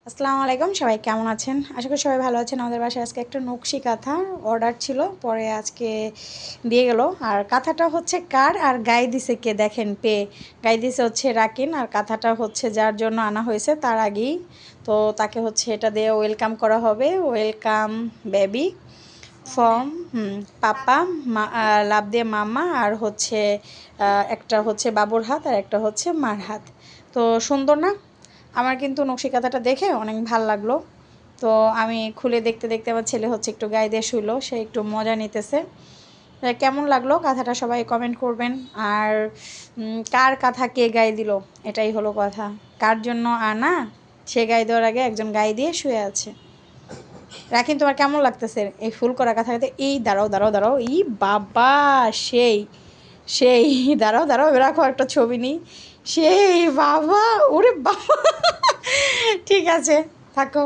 আসসালামু আলাইকুম, সবাই কেমন আছেন? আশা করি সবাই ভালো আছেন। আমাদের বাসায় আজকে একটা নকশি কাঁথা অর্ডার ছিল, পরে আজকে দিয়ে গেল। আর কাঁথাটা হচ্ছে কার আর গায়ে দিছে কে দেখেন, গায়ে দিছে হচ্ছে রাকিন। আর কাঁথাটা হচ্ছে যার জন্য আনা হয়েছে তার আগেই তো তাকে হচ্ছে এটা দিয়ে ওয়েলকাম করা হবে। ওয়েলকাম বেবি ফ্রম পাপা, লাভ দিয়ে মামা, আর হচ্ছে একটা হচ্ছে বাবুর হাত আর একটা হচ্ছে মার হাত। তো সুন্দর না? আমার কিন্তু নকশি কাঁথাটা দেখে অনেক ভাল লাগলো। তো আমি খুলে দেখতে দেখতে আমার ছেলে হচ্ছে একটু গায়ে দিয়ে শুইলো, সে একটু মজা নিতেছে। কেমন লাগলো কাঁথাটা সবাই কমেন্ট করবেন। আর কার কাঁথা কে গায়ে দিল, এটাই হলো কথা। কার জন্য আনা সে গায়ে দেওয়ার আগে একজন গায়ে দিয়ে শুয়ে আছে। রাখিন, তোমার কেমন লাগতেছে এই ফুল করা কাঁথাতে? এই দাঁড়াও দাঁড়াও দাঁড়াও, ই বাবা, সেই সেই দাঁড়াও দাঁড়াও, রাখো একটা ছবি নিই। সেই বাবা, ওরে বাবা, ঠিক আছে, থাকো।